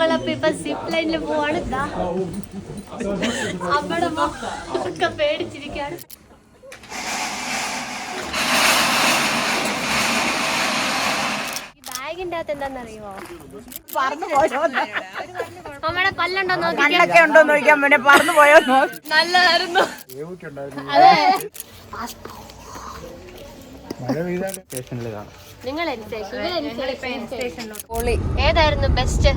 ഞങ്ങളപ്പോ ഇപ്പൊ സിപ്പ് ലൈനിൽ പോവാണ്. അവിടെ ഒക്കെ പേടിച്ചിരിക്കാണ്. ബാഗിന്റെ അകത്ത് എന്താന്നറിയോ, നമ്മുടെ പല്ലുണ്ടോ നോക്കാൻ പറന്നു പോയോ. നല്ലതായിരുന്നു. നിങ്ങൾ ഏതായിരുന്നു ബെസ്റ്റ്?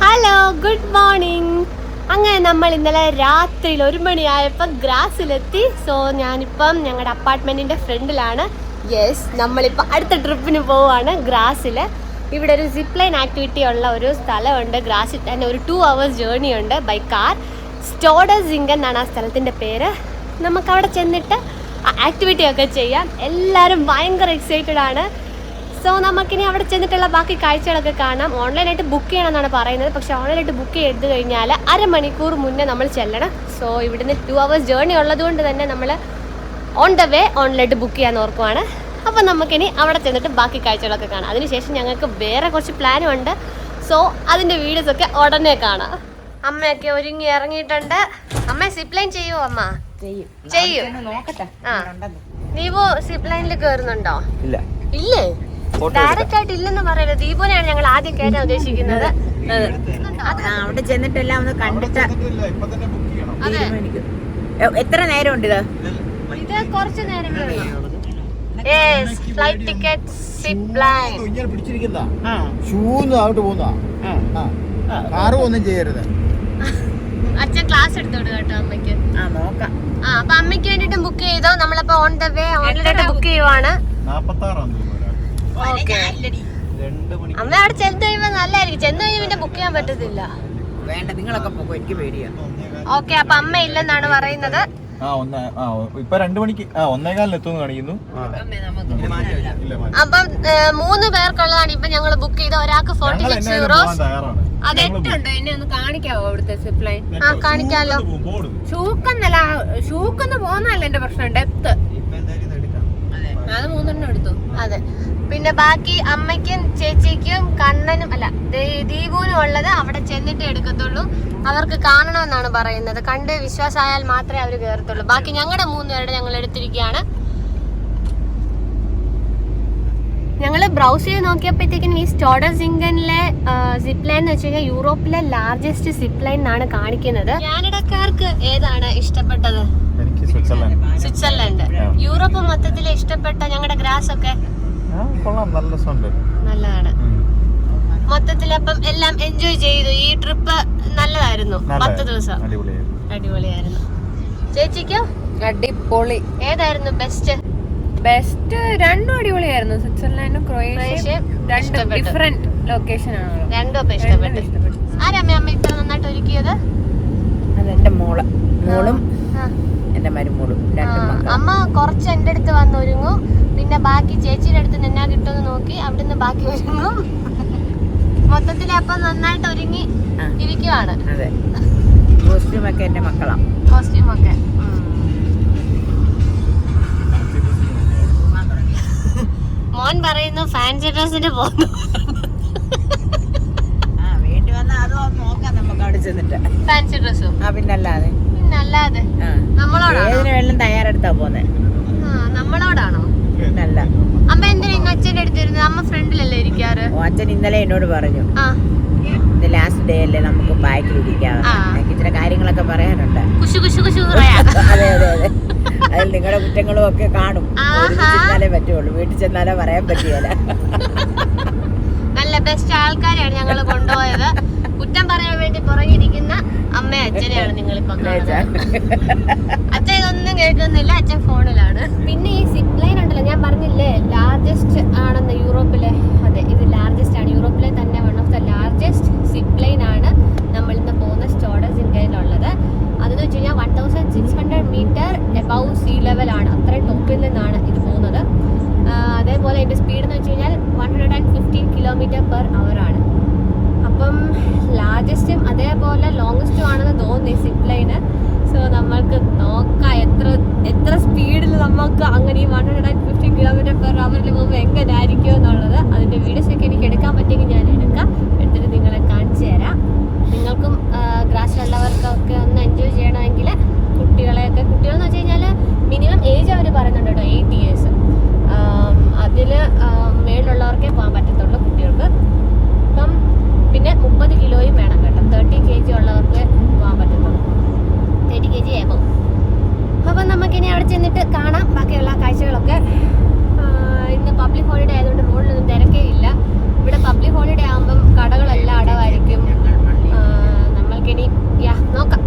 Hello, good morning. അങ്ങനെ നമ്മൾ ഇന്നലെ രാത്രിയിൽ 1 മണിയായപ്പോൾ ഗ്രാസിലെത്തി. സോ ഞാനിപ്പം ഞങ്ങളുടെ അപ്പാർട്ട്മെന്റിന്റെ ഫ്രണ്ടിലാണ്. യെസ്, നമ്മളിപ്പോൾ അടുത്ത ട്രിപ്പിന് പോവാണ് ഗ്രാസിൽ. ഇവിടെ ഒരു സിപ്പ് ലൈൻ ആക്ടിവിറ്റി ഉള്ള ഒരു സ്ഥലമുണ്ട്. ഗ്രാസിൽ തന്നെ ഒരു 2 hours ജേർണി ഉണ്ട് ബൈ കാർ. സ്റ്റോഡസിംഗൻ എന്നാണ് ആ സ്ഥലത്തിൻ്റെ പേര്. നമുക്കവിടെ ചെന്നിട്ട് ആ ആക്ടിവിറ്റി ഒക്കെ ചെയ്യാം. എല്ലാവരും ഭയങ്കര എക്സൈറ്റഡ് ആണ്. സോ നമുക്കിനി അവിടെ ചെന്നിട്ടുള്ള ബാക്കി കാഴ്ചകളൊക്കെ കാണാം. ഓൺലൈനായിട്ട് ബുക്ക് ചെയ്യണമെന്നാണ് പറയുന്നത്. പക്ഷേ ഓൺലൈനായിട്ട് ബുക്ക് ചെയ്ത് കഴിഞ്ഞാൽ 1/2 മണിക്കൂർ മുന്നേ നമ്മൾ ചെല്ലണം. സോ ഇവിടുന്ന് 2 hours ജേർണി ഉള്ളതുകൊണ്ട് തന്നെ നമ്മൾ ഓൺ ദ വേ ഓൺലൈനായിട്ട് ബുക്ക് ചെയ്യാൻ ഓർക്കുവാണ്. അപ്പോൾ നമുക്കിനി അവിടെ ചെന്നിട്ട് ബാക്കി കാഴ്ചകളൊക്കെ കാണാം. അതിനുശേഷം ഞങ്ങൾക്ക് വേറെ കുറച്ച് പ്ലാനും ഉണ്ട്. സോ അതിൻ്റെ വീഡിയോസൊക്കെ ഉടനെ കാണാം. അമ്മയൊക്കെ ഒരുങ്ങി ഇറങ്ങിയിട്ടുണ്ട്. അമ്മ സിപ്പ് ലൈൻ ചെയ്യുമോ? അമ്മ ചെയ്യും. ആ, നീവോ സിപ്പ് ലൈനിൽ കയറുന്നുണ്ടോ? ഇല്ലേ, ഡയറക്റ്റ് ആയിട്ട് ഇല്ലെന്ന് പറയരുത്. ദീപുനെയാണ് ഞങ്ങൾ ആദ്യം കയറ്റാൻ ഉദ്ദേശിക്കുന്നത്. അവിടെ ചെന്നിട്ടെല്ലാം ഒന്ന് കണ്ടിട്ട് എത്ര നേരം ഉണ്ട് ഇത് കുറച്ച് നേരമേ ഉള്ളൂ. Flight ticket zip line. അച്ഛൻ ക്ലാസ് എടുത്തോട് കേട്ടോ അമ്മയ്ക്ക്. അപ്പൊ അമ്മയ്ക്ക് വേണ്ടിട്ട് ബുക്ക് ചെയ്തോ? നമ്മളപ്പോ ഓൺ ദ വേ ഓൺലൈനായിട്ട് ബുക്ക് ചെയ്യുവാണ്. അമ്മ അവിടെ ചെന്ന് കഴിയുമ്പോ നല്ലായിരിക്കും. ചെന്ന് കഴിയുമ്പോ പിന്നെ ബുക്ക് ചെയ്യാൻ പറ്റത്തില്ല. വേണ്ട, നിങ്ങളൊക്കെ പോകും, എനിക്ക് പേടിയാ. ഓക്കെ, അപ്പൊ അമ്മ ഇല്ലെന്നാണ് പറയുന്നത്. ഇപ്പൊ 2 മണിക്ക് 1:15 എത്തുമെന്ന് കാണിക്കുന്നു. അപ്പം 3 പേർക്കുള്ളതാണ് ഇപ്പൊ ഞങ്ങൾ ബുക്ക് ചെയ്ത. ഒരാൾക്ക് 46 euros. അത് 8 ഉണ്ട്. എന്നെ ഒന്ന് കാണിക്കാവോ അവിടുത്തെ സിപ്പ് ലൈൻ? ആ, കാണിക്കാലോ. ഷൂക്കൊന്ന് പോകുന്നല്ല എന്റെ പ്രശ്നം. ഡെപ്ത് അത് 3 എടുത്തു. അതെ, പിന്നെ ബാക്കി അമ്മയ്ക്കും ചേച്ചിക്കും കണ്ണനും അല്ല ദീപുവിനും ഉള്ളത് അവിടെ ചെന്നിട്ട് എടുക്കത്തുള്ളൂ. അവർക്ക് കാണണമെന്നാണ് പറയുന്നത്. കണ്ട് വിശ്വാസമായാൽ മാത്രമേ അവർ കയറത്തുള്ളൂ. ബാക്കി ഞങ്ങളുടെ 3 പേരുടെ ഞങ്ങൾ എടുത്തിരിക്കുകയാണ്. ഞങ്ങൾ ബ്രൗസ് ചെയ്ത് നോക്കിയപ്പോഴത്തേക്കും ഈ സ്റ്റോഡസിംഗനിലെ സിപ്പ് ലൈൻ എന്ന് വെച്ച് കഴിഞ്ഞാൽ യൂറോപ്പിലെ ലാർജസ്റ്റ് സിപ്പ് ലൈൻ എന്നാണ് കാണിക്കുന്നത്. കാനഡക്കാർക്ക് ഏതാണ് ഇഷ്ടപ്പെട്ടത്? സ്വിറ്റ്സർലൻഡ്. യൂറോപ്പ് മൊത്തത്തിൽ ഇഷ്ടപ്പെട്ട ഞങ്ങളുടെ ഗ്രാസ് ഒക്കെ നല്ലതാണ്. മൊത്തത്തിൽ അപ്പം എല്ലാം എൻജോയ് ചെയ്തു. ഈ ട്രിപ്പ് നല്ലതായിരുന്നു. 10 ദിവസം അടിപൊളിയായിരുന്നു. ചേച്ചിക്കോ? അടിപൊളി. ഏതായിരുന്നു ബെസ്റ്റ്? രണ്ടും അടിപൊളിയായിരുന്നു. സ്വിറ്റ്സർലൻഡും ക്രൊയേഷ്യയും ഡിഫറെന്റ് ലൊക്കേഷൻ ആണ്. രണ്ടും അപ്പൊ ഇഷ്ടപ്പെട്ടു. ആരമ്മ അമ്മ ഇത്ര നന്നായിട്ട് ഒരുക്കിയത്? അതെന്റെ മോളും എന്റെ മരുമോളും. അമ്മ കുറച്ച് എന്റെ അടുത്ത് വന്ന് ഒരുങ്ങും, പിന്നെ ബാക്കി ചേച്ചിയുടെ അടുത്ത് നിന്നാ കിട്ടുമെന്ന് നോക്കി അവിടുന്ന് ബാക്കി ഒരുങ്ങും. മൊത്തത്തിൽ അപ്പൊ നന്നായിട്ട് ഒരുങ്ങി ഇരിക്കുവാണ്. അതെ, കോസ്റ്റ്യൂമൊക്കെ എന്റെ മക്കളാ. കോസ്റ്റ്യൂമൊക്കെ മോൻ പറയുന്നു ഫാൻസി ഡ്രസ്സിന് പോകുന്നു. വേണ്ടി വന്നാൽ അത് നോക്കാം നമുക്ക് അവിടെ ചെന്നിട്ട്. ഫാൻസി ഡ്രസ്സും പിന്നല്ലാതെ നമ്മളോടാണോ? ഏതിനെല്ലാം തയ്യാറെടുത്താ പോന്നെ? നമ്മളോടാണോ? പിന്നല്ല. അമ്മ എന്തിനാ അച്ഛൻ്റെ അടുത്തിരുന്നത്? അമ്മ ഫ്രണ്ടിലല്ലേ ഇരിക്കാറ്? അച്ഛൻ ഇന്നലെ എന്നോട് പറഞ്ഞു, ഇത് ലാസ്റ്റ് ഡേ അല്ലേ, നമുക്ക് ബാക്കിൽ ഇരിക്കാം. എനിക്ക് ഇച്ചിരി കാര്യങ്ങളൊക്കെ പറയാനുണ്ട്. അതെ അതെ അതെ, അതിൽ നിങ്ങളുടെ കുറ്റങ്ങളും ഒക്കെ കാണും. ചെന്നാലേ പറ്റുള്ളൂ, വീട്ടിൽ ചെന്നാലേ പറയാൻ പറ്റിയല്ല. നല്ല ബെസ്റ്റ് ആൾക്കാരെയാണ് ഞങ്ങൾ കൊണ്ടുപോയത്. കുറ്റം പറയാൻ വേണ്ടി പുറകിരിക്കുന്ന അമ്മയും അച്ഛനെയാണ് നിങ്ങളിപ്പോ കാണുന്നത്. അച്ഛൻ ഇതൊന്നും കേൾക്കുന്നില്ല, അച്ഛൻ ഫോണിലാണ്. പിന്നെ ഈ സിപ്പ് ലൈൻ ഉണ്ടല്ലോ, ഞാൻ പറഞ്ഞില്ലേ ലാർജസ്റ്റ് ആണെന്ന് യൂറോപ്പിലെ. അതെ, ഇത് ലാർജസ്റ്റ് ആണ്. യൂറോപ്പിലെ തന്നെ one of the largest zip line ആണ് നമ്മൾ ഇന്ന് പോകുന്ന സ്റ്റോഡസിംഗനിലുള്ളത്. അതെന്ന് വെച്ച് കഴിഞ്ഞാൽ 1600 മീറ്റർ എബവ് സീ ലെവൽ ആണ്. അത്രയും ടോപ്പിൽ നിന്നാണ് ഇത് പോകുന്നത്. അതേപോലെ km/h ആണ്. അപ്പം ലാർജസ്റ്റും അതേപോലെ ലോങ്സ്റ്റും ആണെന്ന് തോന്നി സിപ്പ് ലൈന്. സോ നമ്മൾക്ക് നോക്കാം എത്ര സ്പീഡിൽ നമുക്ക് അങ്ങനെ ഈ 150 km/h പോകുമ്പോൾ എങ്ങനെ ആയിരിക്കും എന്നുള്ളത്. അതിൻ്റെ വീഡിയോസൊക്കെ എനിക്ക് എടുക്കാൻ പറ്റിയെങ്കിൽ ഞാൻ എടുക്കാം, എടുത്തിട്ട് നിങ്ങളെ കാണിച്ചു തരാം. നിങ്ങൾക്കും ഗ്രാസിലുള്ളവർക്കൊക്കെ ഒന്ന് എൻജോയ് ചെയ്യണമെങ്കിൽ കുട്ടികളെന്ന് വെച്ച് കഴിഞ്ഞാൽ മിനിമം ഏജ് അവർ പറയുന്നുണ്ട് കേട്ടോ, 8 years. അതിൽ മേളിലുള്ളവർക്കേ പോകാൻ പറ്റത്തുള്ളൂ കുട്ടികൾക്ക്. അപ്പം പിന്നെ 30 കിലോയും വേണം കേട്ടോ, 30 kg ഉള്ളവർക്ക് പോകാൻ പറ്റത്തുള്ളൂ, 30 kg ആകും. അപ്പം നമുക്കിനി അവിടെ ചെന്നിട്ട് കാണാം ബാക്കിയുള്ള കാഴ്ചകളൊക്കെ. ഇന്ന് പബ്ലിക് ഹോളിഡേ ആയതുകൊണ്ട് റോഡിലൊന്നും തിരക്കേ ഇല്ല. ഇവിടെ പബ്ലിക് ഹോളിഡേ ആകുമ്പം കടകളെല്ലാം അടവായിരിക്കും. നമ്മൾക്കിനി നോക്കാം.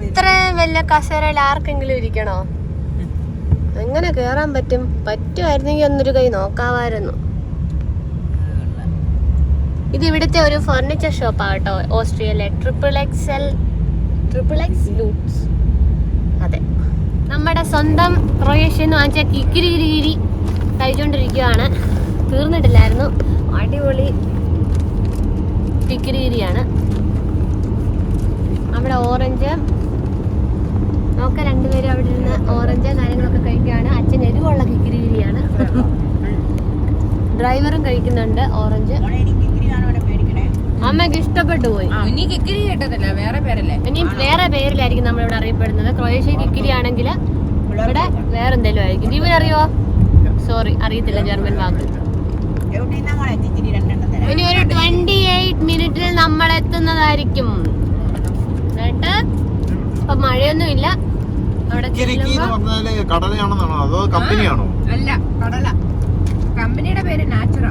ഇത്രയും വലിയ കസേരയിൽ ആർക്കെങ്കിലും ഇരിക്കണോ? എങ്ങനെ കേറാൻ പറ്റുമായിരുന്നെങ്കിൽ ഒന്നൊരു കൈ നോക്കാമായിരുന്നു. ഇത് ഇവിടുത്തെ ഒരു ഫർണിച്ചർ ഷോപ്പാട്ടോ, ഓസ്ട്രിയയിലെ XXX ലൂട്ട്സ്. അതെ, നമ്മുടെ സ്വന്തം ക്രൊയേഷ്യന്ന് വാങ്ങിച്ച കിക്കിരി കഴിച്ചുകൊണ്ടിരിക്കുകയാണ്. തീർന്നിട്ടില്ലായിരുന്നു. അടിപൊളി കിക്കിരിയാണ്. അവിടെ ഓറഞ്ച് നോക്ക, രണ്ടുപേരും അവിടെ ഇരുന്ന് ഓറഞ്ച് കാര്യങ്ങളൊക്കെ കഴിക്കുകയാണ്. അച്ഛൻ എരിവുള്ള കിക്കിരിയാണ്. ഡ്രൈവറും കഴിക്കുന്നുണ്ട് ഓറഞ്ച്. അമ്മക്ക് ഇഷ്ടപ്പെട്ടു പോയി. ഇനി കിക്കിരി കേട്ടതല്ല, വേറെ പേരല്ലേ? ഇനി വേറെ പേരിലായിരിക്കും നമ്മളിവിടെ അറിയപ്പെടുന്നത്. ക്രൊയേഷ്യ കിക്കിരി ആണെങ്കിൽ ഇവിടെ വേറെ എന്തെങ്കിലും ആയിരിക്കും. ജീവനറിയോ? സോറി, അറിയത്തില്ല ജർമ്മൻ വാക്ക്. ഇനി ഒരു 28 മിനിറ്റിൽ നമ്മൾ എത്തുന്നതായിരിക്കും. എന്നിട്ട് ഇപ്പൊ മഴയൊന്നും ഇല്ല അവിടെ. കടലയാണെന്നാണോ അതോ കമ്പനിയാണോ? അല്ല, കടല. കമ്പനിയുടെ പേര് നാച്ചുറ.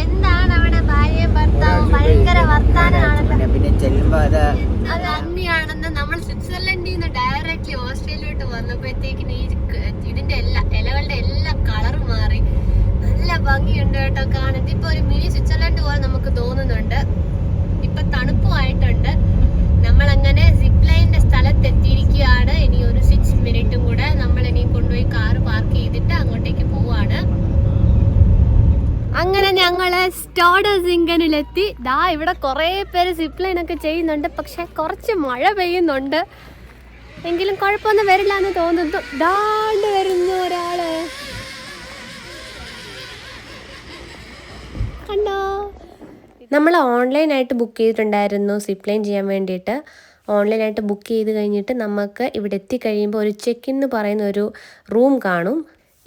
എന്താണ് അവിടെ ഭാര്യയും ഭർത്താവും ഭയങ്കര വർത്താനാണല്ലോ. പിന്നെ ചെല്ലുമ്പോ അത് തന്നെയാണെന്ന്. നമ്മൾ സ്വിറ്റ്സർലൻഡിൽ നിന്ന് ഡയറക്റ്റ്ലി ഓസ്ട്രേലിയയിലോട്ട് വന്നപ്പോഴത്തേക്കിന് ഇതിന്റെ ഇലകളുടെ എല്ലാ കളറും മാറി. നല്ല ഭംഗിയുണ്ട് കേട്ടോ കാണാൻ. ഇപ്പൊ ഒരു മിനി സ്വിറ്റ്സർലൻഡ് പോലെ നമുക്ക് തോന്നുന്നുണ്ട്. ഇപ്പൊ തണുപ്പുമായിട്ടുണ്ട്. നമ്മൾ അങ്ങനെ സിപ്പ് ലൈനിന്റെ സ്ഥലത്തെത്തിയിരിക്കുകയാണ്. ഇനി ഒരു 6 മിനിറ്റും കൂടെ നമ്മൾ ഇനി കൊണ്ടുപോയി കാറ് പാർക്ക് ചെയ്തിട്ട് അങ്ങോട്ടേക്ക് പോവാണ്. അങ്ങനെ ഞങ്ങള് സ്റ്റോഡസിംഗനിലെത്തി. ദാ ഇവിടെ കുറെ പേര് സിപ്പ് ലൈൻ ഒക്കെ ചെയ്യുന്നുണ്ട്. പക്ഷെ കുറച്ച് മഴ പെയ്യുന്നുണ്ട്. എങ്കിലും കുഴപ്പമൊന്നും വരില്ല എന്ന് തോന്നുന്നു. ദാണ്ട് വരുന്നു ഒരാള്, കണ്ടോ? നമ്മൾ ഓൺലൈനായിട്ട് ബുക്ക് ചെയ്തിട്ടുണ്ടായിരുന്നു സിപ്പ് ലൈൻ ചെയ്യാൻ വേണ്ടിയിട്ട്. ഓൺലൈനായിട്ട് ബുക്ക് ചെയ്ത് കഴിഞ്ഞിട്ട് നമുക്ക് ഇവിടെ എത്തിക്കഴിയുമ്പോൾ ഒരു ചെക്ക് ഇൻ എന്ന് പറയുന്ന ഒരു റൂം കാണും.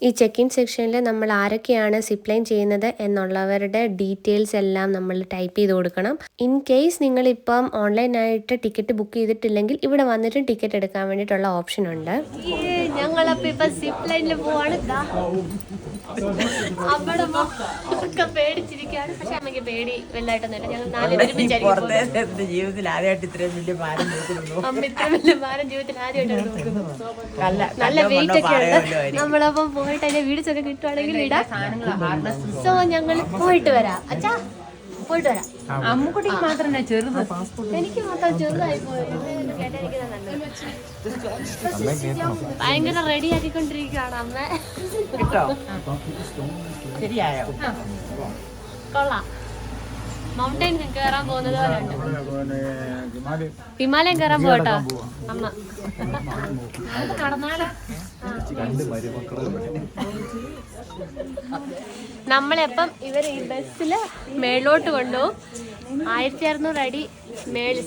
ഈ ചെക്ക് ഇൻ സെക്ഷനിൽ നമ്മൾ ആരൊക്കെയാണ് സിപ്പ് ലൈൻ ചെയ്യുന്നത് എന്നുള്ളവരുടെ ഡീറ്റെയിൽസ് എല്ലാം നമ്മൾ ടൈപ്പ് ചെയ്ത് കൊടുക്കണം. ഇൻ കേസ് നിങ്ങളിപ്പം ഓൺലൈനായിട്ട് ടിക്കറ്റ് ബുക്ക് ചെയ്തിട്ടില്ലെങ്കിൽ ഇവിടെ വന്നിട്ട് ടിക്കറ്റ് എടുക്കാൻ വേണ്ടിയിട്ടുള്ള ഓപ്ഷൻ ഉണ്ട്. ഞങ്ങളപ്പോൾ ഇപ്പം സിപ്പ് ലൈനിൽ പോവാണ്. അവിടെ ഒക്കെ പേടിച്ചിരിക്കുകയാണ്. പക്ഷെ അമ്മയ്ക്ക് പേടി വലുതായിട്ടൊന്നുമില്ല. ഞങ്ങൾ 4 ജീവിതത്തിൽ ആദ്യമായിട്ട് ഇത്രയും വലിയ ഭാരം അമ്മ ഇത്ര വലിയ ഭാരം ജീവിതത്തിൽ ആദ്യമായിട്ടാണ് നോക്കുന്നത്. നല്ല വെയിറ്റ് ഒക്കെ ഉണ്ട്. നമ്മളപ്പം പോയിട്ട് അതിന്റെ വീഡിയോസ് ഒക്കെ കിട്ടുവാണെങ്കിൽ ഇടാം. സോ ഞങ്ങൾ പോയിട്ട് വരാം. അച്ഛാ പോയിട്ട് വരാം. അമ്മുക്കുട്ടിക്ക് മാത്രമേ ചെറുത്, എനിക്ക് മാത്രം ചെറുതായി പോയി. ഭയങ്കര റെഡി ആക്കിക്കൊണ്ടിരിക്കുകയാണ് അമ്മ. ശരിയായോ? കൊള്ളാം. മൗണ്ടൈൻ കയറാൻ പോകുന്നത് പോലെ ഉണ്ട്. ഹിമാലയം കയറാൻ പോകട്ടോ അമ്മ. നടന്നാലോ? നമ്മളെപ്പം ഇവര് ഈ ബസ്സില് മേളിലോട്ട് കൊണ്ടുപോകും. 1600 അടി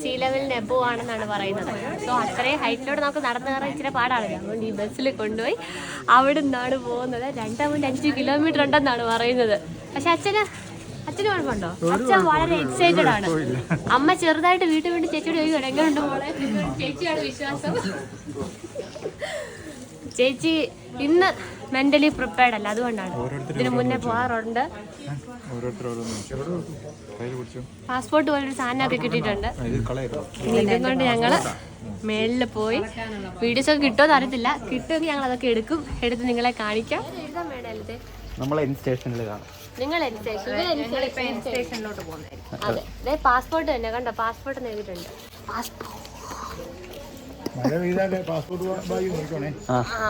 സീ ലെവലിന് എബോവ് ആണെന്നാണ് പറയുന്നത്. സോ അത്രയും ഹൈറ്റിലോട്ട് നമുക്ക് നടന്നു കയറാൻ ഇച്ചിരി പാടാണല്ലോ. അതുകൊണ്ട് ഈ ബസ്സിൽ കൊണ്ടുപോയി അവിടെ നിന്നാണ് പോകുന്നത്. 2.5 കിലോമീറ്റർ ഉണ്ടെന്നാണ് പറയുന്നത്. പക്ഷെ അച്ഛന് കുഴപ്പമുണ്ടോ? അച്ഛൻ വളരെ എക്സൈറ്റഡ് ആണ്. അമ്മ ചെറുതായിട്ട് വീട്ടിൽ വേണ്ടി ചേച്ചിയോട് ചോദിക്കണം എങ്ങനെയുണ്ട് മോളെ. ചേച്ചിയാണ് വിശ്വാസം. ചേച്ചി ഇന്ന് മെന്റലി പ്രിപ്പയർഡ് അല്ല, അതുകൊണ്ടാണ്. ഇതിന് മുന്നേ പോകാറുണ്ട്. പാസ്പോർട്ട് പോലൊരു സാധനമൊക്കെ കിട്ടിയിട്ടുണ്ട്. ഇതും കൊണ്ട് ഞങ്ങള് മേളിൽ പോയി വീഡിയോസ് ഒക്കെ കിട്ടുമെന്ന് അറിയത്തില്ല. കിട്ടുമെങ്കിൽ ഞങ്ങൾ അതൊക്കെ എടുത്ത് നിങ്ങളെ കാണിക്കാം. നമ്മൾ എൻ സ്റ്റേഷനിൽ കാണാം. നിങ്ങൾ സ്റ്റേഷനിലോട്ട് പോകുന്നതായിരിക്കും. അതെ, പാസ്പോർട്ട് തന്നെ കണ്ടോ, പാസ്പോർട്ട് നേടിയിട്ടുണ്ട്.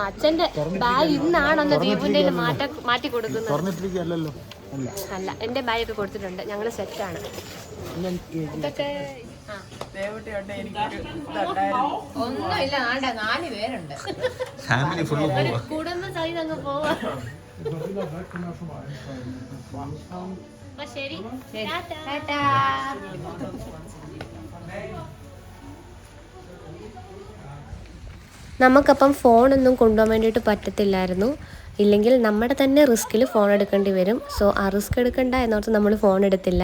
അച്ഛന്റെ ബാഗ് ഇന്നാണോ ദീപുന്റെ മാറ്റി കൊടുക്കുന്നത്? അല്ല, എന്റെ ബാഗ് ഒക്കെ കൊടുത്തിട്ടുണ്ട്. ഞങ്ങള് സെറ്റാണ്. ഒന്നുമില്ല, 4 പേരുണ്ട്. കുടുംബ സഹിതം അങ്ങ് പോവാ. ശരി, നമുക്കപ്പം ഫോണൊന്നും കൊണ്ടുപോകാൻ വേണ്ടിയിട്ട് പറ്റത്തില്ലായിരുന്നു. ഇല്ലെങ്കിൽ നമ്മുടെ തന്നെ റിസ്കിൽ ഫോൺ എടുക്കേണ്ടി വരും. സോ ആ റിസ്ക് എടുക്കണ്ട എന്നോർത്ത് നമ്മൾ ഫോൺ എടുത്തില്ല.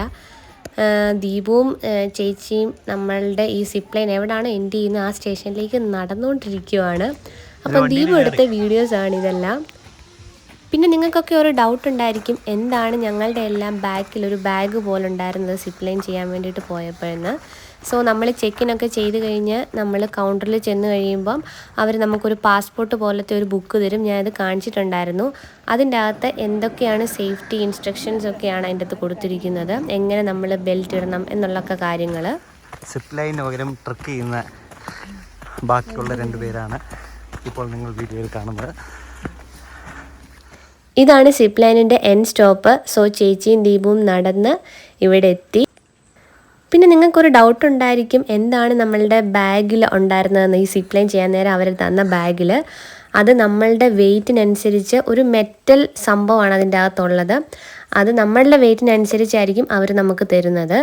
ദീപുവും ചേച്ചിയും നമ്മളുടെ ഈ സിപ്ലൈൻ എവിടെയാണ് എൻഡ് ചെയ്യുന്നത് ആ സ്റ്റേഷനിലേക്ക് നടന്നുകൊണ്ടിരിക്കുവാണ്. അപ്പം ദീപു എടുത്ത വീഡിയോസാണ് ഇതെല്ലാം. പിന്നെ നിങ്ങൾക്കൊക്കെ ഒരു ഡൗട്ട് ഉണ്ടായിരിക്കും, എന്താണ് ഞങ്ങളുടെ എല്ലാം ബാക്കിൽ ഒരു ബാഗ് പോലെ ഉണ്ടായിരുന്നത് സിപ്ലൈൻ ചെയ്യാൻ വേണ്ടിയിട്ട് പോയപ്പോഴെന്ന്. സോ നമ്മൾ ചെക്കിനൊക്കെ ചെയ്ത് കഴിഞ്ഞ് നമ്മൾ കൗണ്ടറിൽ ചെന്ന് കഴിയുമ്പം അവർ നമുക്കൊരു പാസ്പോർട്ട് പോലത്തെ ഒരു ബുക്ക് തരും. ഞാനത് കാണിച്ചിട്ടുണ്ടായിരുന്നു. അതിൻ്റെ അകത്ത് എന്തൊക്കെയാണ് സേഫ്റ്റി ഇൻസ്ട്രക്ഷൻസ് ഒക്കെയാണ് അതിൻ്റെ അകത്ത് കൊടുത്തിരിക്കുന്നത്, എങ്ങനെ നമ്മൾ ബെൽറ്റ് ഇടണം എന്നുള്ളൊക്കെ കാര്യങ്ങൾ. സിപ്പ് ലൈന് പകരം ട്രക്ക് ചെയ്യുന്ന ബാക്കിയുള്ള 2 പേരാണ് ഇപ്പോൾ നിങ്ങൾ വീഡിയോയിൽ കാണുന്നത്. ഇതാണ് സിപ്പ് ലൈനിൻ്റെ എൻഡ് സ്റ്റോപ്പ്. സോ ചേച്ചിയും ദീപുവും നടന്ന് ഇവിടെ എത്തി. പിന്നെ നിങ്ങൾക്കൊരു ഡൗട്ട് ഉണ്ടായിരിക്കും, എന്താണ് നമ്മളുടെ ബാഗിൽ ഉണ്ടായിരുന്നതെന്ന്. ഈ സിപ്പ് ലൈൻ ചെയ്യാൻ നേരം അവർ തന്ന ബാഗിൽ അത് നമ്മളുടെ വെയ്റ്റിനനുസരിച്ച് ഒരു മെറ്റൽ സംഭവമാണ് അതിൻ്റെ അകത്തുള്ളത്. അത് നമ്മളുടെ വെയ്റ്റിനനുസരിച്ചായിരിക്കും അവർ നമുക്ക് തരുന്നത്.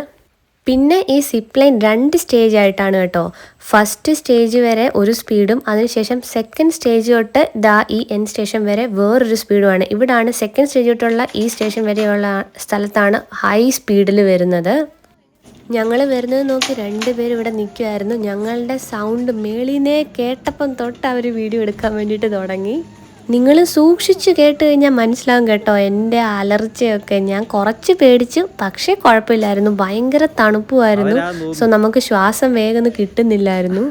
പിന്നെ ഈ സിപ്പ് ലൈൻ 2 സ്റ്റേജ് ആയിട്ടാണ് കേട്ടോ. ഫസ്റ്റ് സ്റ്റേജ് വരെ ഒരു സ്പീഡും അതിനുശേഷം സെക്കൻഡ് സ്റ്റേജ് തൊട്ട് ഈ എൻഡ് സ്റ്റേഷൻ വരെ വേറൊരു സ്പീഡുമാണ്. ഇവിടാണ് സെക്കൻഡ് സ്റ്റേജ് തൊട്ടുള്ള ഈ സ്റ്റേഷൻ വരെയുള്ള സ്ഥലത്താണ് ഹൈ സ്പീഡിൽ വരുന്നത്. ഞങ്ങൾ വരുന്നത് നോക്കി 2 പേര് ഇവിടെ നിൽക്കുമായിരുന്നു. ഞങ്ങളുടെ സൗണ്ട് മേളിനെ കേട്ടപ്പം തൊട്ട് അവർ വീഡിയോ എടുക്കാൻ വേണ്ടിയിട്ട് തുടങ്ങി. നിങ്ങൾ സൂക്ഷിച്ച് കേട്ട് കഴിഞ്ഞാൽ മനസ്സിലാവും കേട്ടോ എൻ്റെ അലർച്ചയൊക്കെ. ഞാൻ കുറച്ച് പേടിച്ചു, പക്ഷേ കുഴപ്പമില്ലായിരുന്നു. ഭയങ്കര തണുപ്പുമായിരുന്നു. സോ നമുക്ക് ശ്വാസം വേഗം കിട്ടുന്നില്ലായിരുന്നു.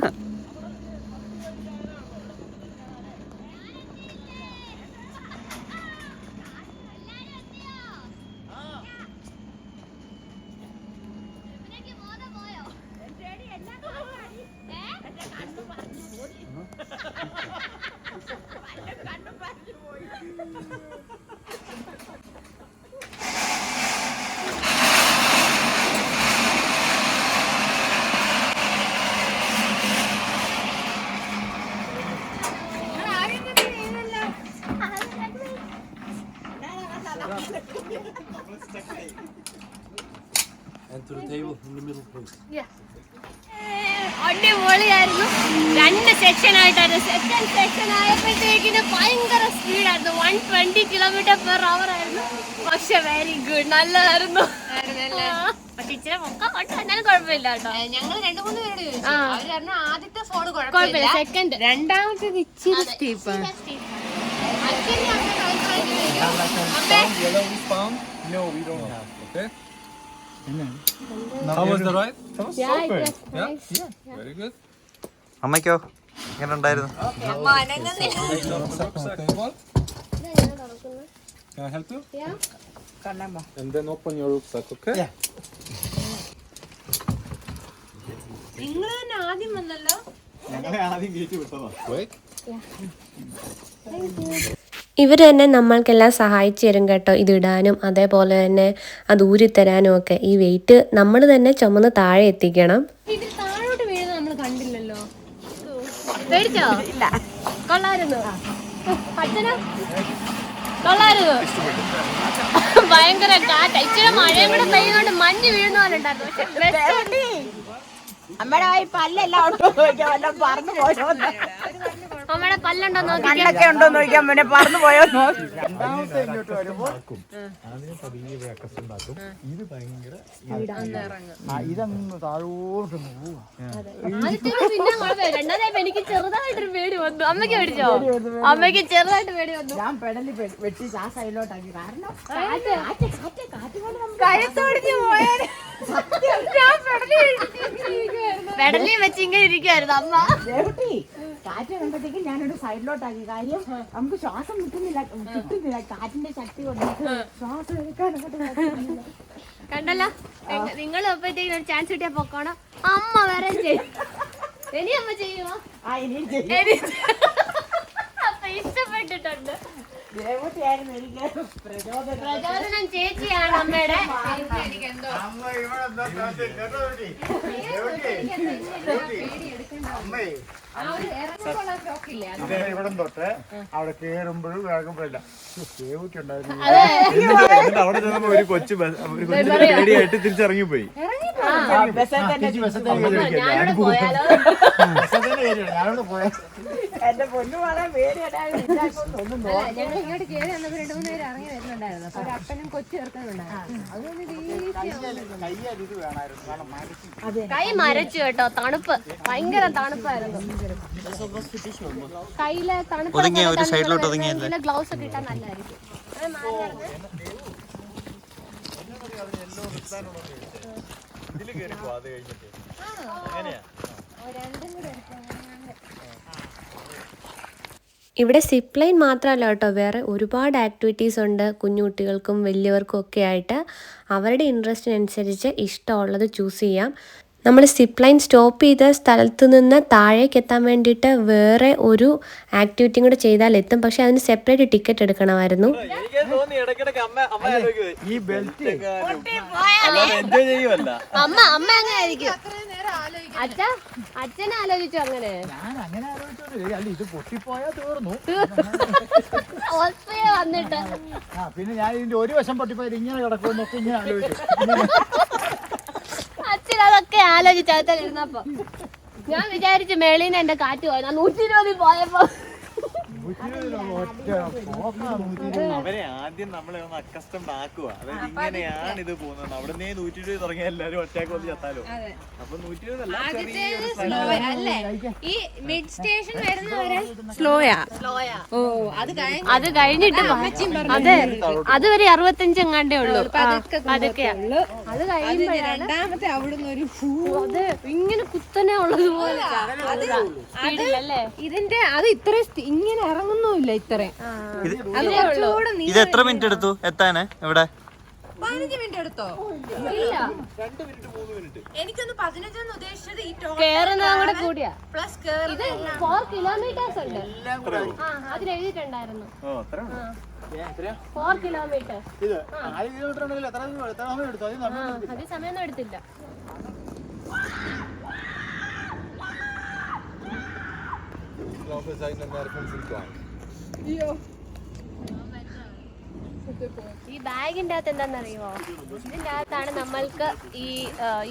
അടിപൊളിയായിരുന്നു. 2 സെക്ഷനായിട്ടായിരുന്നു. സെക്കൻഡ് സെക്ഷൻ ആയപ്പോഴത്തേക്കിന് ഭയങ്കര സ്പീഡായിരുന്നു. 120 km/h ആയിരുന്നു. പക്ഷെ വെരി ഗുഡ്, നല്ലതായിരുന്നു. പക്ഷെ ഇച്ചിരി എന്നാലും കുഴപ്പമില്ല കേട്ടോ. ഞങ്ങൾ 2-3 പേരോട് ചോദിച്ചു. ആദ്യത്തെ ഫോൺ കുഴപ്പമില്ല, സെക്കൻഡ് രണ്ടാമത്തേത് ഇച്ചിരി സ്റ്റീപ്പാണ്. No, we don't have. Okay. How was the ride? That was so good. Yeah, very good. അമ്മയ്ക്കോ എങ്ങനെ ഉണ്ടായിരുന്നു? Can I help you? Yeah. And then open your rucksack, okay? Yeah. നിങ്ങൾ തന്നെ ആദ്യം വന്നല്ലോ. ഞങ്ങളെ ആദ്യം കയറ്റി വിട്ടതാ. Wait. ഇവർ തന്നെ നമ്മൾക്കെല്ലാം സഹായിച്ചു തരും കേട്ടോ, ഇതിടാനും അതേപോലെ തന്നെ അത് ഊരിത്തരാനും ഒക്കെ. ഈ വെയിറ്റ് നമ്മൾ തന്നെ ചുമന്ന് താഴെ എത്തിക്കണം. താഴോട്ട് വീഴുന്നത് നമ്മൾ കണ്ടില്ലല്ലോ. പേടിച്ചോ? ഇല്ല. കൊള്ളായിരുന്നു. അച്ഛനോ? കൊള്ളായിരുന്നു. ഭയങ്കര കാറ്റ. ഇച്ചിരി മഴയും കൂടെ പെയ്യുന്നോണ്ട് മഞ്ഞ് വീഴുന്ന പോലെ ഉണ്ടായിരുന്നു. പക്ഷെ അമ്മയുടെ പല്ലെല്ലാം പറന്നു പോയോ, അമ്മയുടെ പല്ലുണ്ടോ നോക്കി, പല്ലൊക്കെ ഉണ്ടോ നോക്കിയാൽ പിന്നെ പറന്നു പോയോ. രണ്ടാമത്തെ ഇങ്ങോട്ട് വരുമ്പോൾ അതിന് പതിയെ വേക്കസ് ഉണ്ടാക്കും. ഇത് ഭയങ്കര ഇതങ്ങ് താഴോട്ട് പോവുക. രണ്ടാമതായപ്പോ എനിക്ക് ചെറുതായിട്ടൊരു പേടി വന്നു. അമ്മയ്ക്ക് പേടിച്ചോ? അമ്മയ്ക്ക് ചെറുതായിട്ട് പേടി വന്നു. ഞാൻ പെടലി വെട്ടി ആ സൈഡിലോട്ടാക്കി. കാരണം പെടലി വെച്ച് ഇങ്ങനെ ഇരിക്കുവായിരുന്നു അമ്മ. കാറ്റ് കണ്ടപ്പോഴത്തേക്ക് ഞാനൊരു സൈഡിലോട്ടാക്കി. കാര്യം നമുക്ക് ശ്വാസം കിട്ടുന്നില്ല കാറ്റിന്റെ ശക്തി കൊണ്ട് ശ്വാസം എടുക്കാനൊക്കെ. കണ്ടല്ലോ, നിങ്ങൾ അപ്പോഴത്തേക്കും ഒരു ചാൻസ് കിട്ടിയാ പൊക്കോണം. അമ്മ വരെ ചെയ്യും. ഇനി അമ്മ ചെയ്യുമോ? അപ്പൊ ഇഷ്ടപ്പെട്ടിട്ടുണ്ട്. പ്രചോദനം ചേച്ചിയാണ് അമ്മയുടെ. ഇവിടം തൊട്ട് അവിടെ കേറുമ്പോഴും ഇറങ്ങുമ്പോഴില്ല അവിടെ ചെന്നപ്പോ ഒരു കൊച്ചു പേടിയായിട്ട് തിരിച്ചിറങ്ങിപ്പോയി. ഞാനോട് പോയ എന്റെ പൊന്നു വളരെ ഞങ്ങൾ ഇങ്ങോട്ട് കയറി വന്നപ്പോ 2-3 പേര് ഇറങ്ങി വരുന്നുണ്ടായിരുന്നു. അപ്പൊ ഒരു അപ്പനും കൊച്ചു ചേർക്കുന്നുണ്ടായിരുന്നു. കൈ മരച്ചു കേട്ടോ, തണുപ്പ്, ഭയങ്കര തണുപ്പായിരുന്നു. കയ്യിലെ തണുപ്പ് ഗ്ലൗസ് ഒക്കെ ഇട്ടാൽ നല്ലതായിരിക്കും. ഇവിടെ സിപ്പ് ലൈൻ മാത്രമല്ല കേട്ടോ, വേറെ ഒരുപാട് ആക്ടിവിറ്റീസ് ഉണ്ട് കുഞ്ഞുകുട്ടികൾക്കും വലിയവർക്കും ഒക്കെ ആയിട്ട്. അവരുടെ ഇൻട്രസ്റ്റിനനുസരിച്ച് ഇഷ്ടമുള്ളത് ചൂസ് ചെയ്യാം. നമ്മൾ സിപ്പ് ലൈൻ സ്റ്റോപ്പ് ചെയ്ത സ്ഥലത്ത് നിന്ന് താഴേക്ക് എത്താൻ വേണ്ടിയിട്ട് വേറെ ഒരു ആക്ടിവിറ്റിയും കൂടെ ചെയ്താൽ എത്തും. പക്ഷെ അതിന് സെപ്പറേറ്റ് ടിക്കറ്റ് എടുക്കണമായിരുന്നു. ഈ ബെൽറ്റ് എൻജോയ് ചെയ്യുമല്ല അമ്മ അങ്ങനെ ആയിരിക്കും. അച്ഛനെ ആലോചിച്ചു അങ്ങനെ. ഞാൻ അങ്ങനെ ആലോചിച്ചോണ്ട് അല്ല ഇത് പൊട്ടിപ്പോയാ തീർന്നു. വന്നിട്ട് പിന്നെ ഞാൻ ഇതിന്റെ ഒരു വശം പൊട്ടിപ്പോയത് ഇങ്ങനെ കിടക്കുമെന്നൊക്കെ ഇങ്ങനെ ആലോചിച്ചു. അച്ഛൻ അതൊക്കെ ആലോചിച്ചതിരുന്നപ്പോ ഞാൻ വിചാരിച്ചു മേളീന്ന് എന്റെ കാറ്റ് പോയി. 120 പോയപ്പോ അവരെ ആദ്യം നമ്മളെ ഒന്ന് അക്കസ്റ്റംഡ് ആക്കുക. അതായത് ഇങ്ങനെയാണ് ഇത് പോകുന്നത്. അവിടെ നിന്ന് 120 തുടങ്ങിയ എല്ലാരും ഒറ്റയ്ക്ക് വന്ന് ചത്താലോ. അപ്പൊ 120 അല്ലേ ഈ മിഡ് സ്റ്റേഷൻ വരുന്നവരെ സ്ലോയാ. ഓ അത് കഴിഞ്ഞിട്ട് അതെ അതുവരെ 65 എങ്ങാണ്ടേ ഉള്ളൂ. അതൊക്കെയാ അത് കഴിയുമ്പോഴാണ് രണ്ടാമത്തെ അവിടുന്ന് ഒരു അത് ഇങ്ങനെ കുത്തനെ ഉള്ളതുപോലെ ഇതിന്റെ അത് ഇത്ര ഇങ്ങനെ ഇറങ്ങുന്നില്ല. ഇത്രയും ഇത് എത്ര മിനിറ്റ് എടുത്തു എത്താന് ഇവിടെ? 15 മിനിറ്റ് എടുത്തോ? ഇല്ല, 2 മിനിറ്റ് 3 മിനിറ്റ്. എനിക്കൊന്ന് 15 ഉദ്ദേശിച്ചത് ഈ കേറുന്നതും കൂടെ കൂടിയാ. പ്ലസ് ഇത് 4 കിലോമീറ്റേഴ്സ് ഉണ്ട്. അതിലെഴുതിയിട്ടുണ്ടായിരുന്നു 4 കിലോമീറ്റർ. ഇത് 4 കിലോമീറ്റർ ഉണ്ടെങ്കിൽ എത്ര സമയം എടുത്തു? അത് സമയമൊന്നും എടുത്തില്ല. ഈ ബാഗിന്റെ അകത്ത് എന്താണെന്നറിയുമോ? ഇതിന്റെ അകത്താണ് നമ്മൾക്ക് ഈ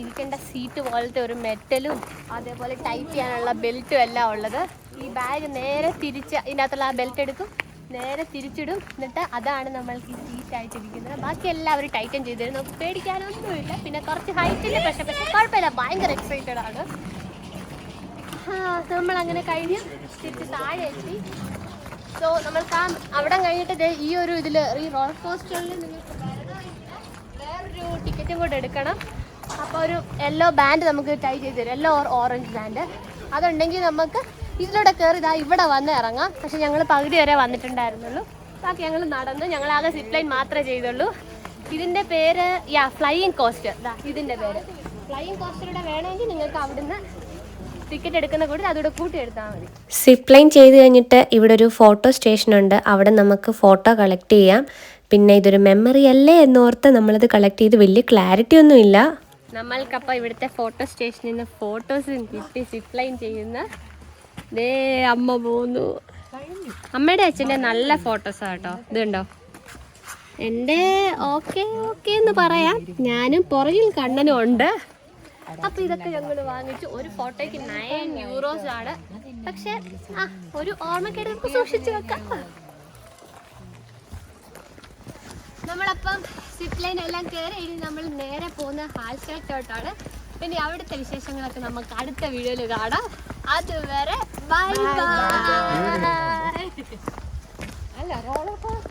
ഇരിക്കേണ്ട സീറ്റ് പോലത്തെ ഒരു മെറ്റലും അതേപോലെ ടൈറ്റ് ചെയ്യാനുള്ള ബെൽറ്റും എല്ലാം ഉള്ളത്. ഈ ബാഗ് നേരെ തിരിച്ച് ഇതിൻ്റെ അകത്തുള്ള ആ ബെൽറ്റ് എടുക്കും, നേരെ തിരിച്ചിടും. എന്നിട്ട് അതാണ് നമ്മൾക്ക് ഈ സീറ്റ് ആയിട്ടിരിക്കുന്നത്. ബാക്കി എല്ലാവരും ടൈറ്റൻ ചെയ്ത് തരും. നമുക്ക് പേടിക്കാനൊന്നുമില്ല. പിന്നെ കുറച്ച് ഹൈറ്റില്ല, പക്ഷെ കുഴപ്പമില്ല, ഭയങ്കര എക്സൈറ്റഡ് ആണ്. നമ്മളങ്ങനെ കഴിഞ്ഞ് തിരിച്ച് താഴെ എത്തി. സോ നമ്മൾക്ക് അവിടെ കഴിഞ്ഞിട്ട് ഈ ഒരു ഇതിൽ ഈ റോളർ കോസ്റ്ററിൽ നിങ്ങൾക്ക് വേറൊരു ടിക്കറ്റും കൂടെ എടുക്കണം. അപ്പോൾ ഒരു യെല്ലോ ബാൻഡ് നമുക്ക് ടൈ ചെയ്ത് തരും, യെല്ലോ ഓർ ഓറഞ്ച് ബാൻഡ്. അതുണ്ടെങ്കിൽ നമുക്ക് ഇതിലൂടെ കയറി ഇവിടെ വന്ന് ഇറങ്ങാം. പക്ഷെ ഞങ്ങൾ പകുതി വരെ വന്നിട്ടുണ്ടായിരുന്നുള്ളൂ. ബാക്കി ഞങ്ങൾ നടന്ന്, ഞങ്ങളാകെ സിപ്പ് ലൈൻ മാത്രമേ ചെയ്തുള്ളൂ. ഇതിൻ്റെ പേര് ഫ്ലൈയിങ് കോസ്റ്റർ. ഇതിൻ്റെ പേര് ഫ്ലൈയിങ് കോസ്റ്ററുടെ വേണമെങ്കിൽ നിങ്ങൾക്ക് അവിടുന്ന് ടിക്കറ്റ് എടുക്കുന്ന കൂടി അതോടെ കൂട്ടി എടുത്താൽ മതി. സിപ്പ് ലൈൻ ചെയ്ത് കഴിഞ്ഞിട്ട് ഇവിടെ ഒരു ഫോട്ടോ സ്റ്റേഷൻ ഉണ്ട്. അവിടെ നമുക്ക് ഫോട്ടോ കളക്ട് ചെയ്യാം. പിന്നെ ഇതൊരു മെമ്മറി അല്ലേ എന്നോർത്ത് നമ്മളത് കളക്ട് ചെയ്ത് വലിയ ക്ലാരിറ്റി ഒന്നുമില്ല. നമ്മൾക്കപ്പോൾ ഇവിടുത്തെ ഫോട്ടോ സ്റ്റേഷനിൽ നിന്ന് ഫോട്ടോസ് കിട്ടി. സിപ്പ് ലൈൻ ചെയ്യുന്ന അമ്മ പോന്നു. അമ്മയുടെ അച്ഛൻ്റെ നല്ല ഫോട്ടോസാണ് കേട്ടോ. ഇതുണ്ടോ എൻ്റെ ഓക്കെ എന്ന് പറയാം. ഞാനും പുറകിൽ കണ്ണനും ഉണ്ട്. അപ്പൊ ഇതൊക്കെ ഞങ്ങൾ വാങ്ങിച്ചു. ഒരു ഫോട്ടോയ്ക്ക് 9 യൂറോസ് ആണ്. പക്ഷെ ഒരു ഓർമ്മക്കേട് നമുക്ക് സൂക്ഷിച്ചു വെക്കാം. നമ്മളപ്പം സിപ്പ് ലൈൻ എല്ലാം കയറി ഇനി നമ്മൾ നേരെ പോകുന്ന ഹാൽസ്റ്റാറ്റോട്ടാണ്. പിന്നെ അവിടുത്തെ വിശേഷങ്ങളൊക്കെ നമുക്ക് അടുത്ത വീഡിയോയിൽ കാണാം. അതുവരെ ബൈ ബൈ. അല്ല റോളർ കോസ്റ്റർ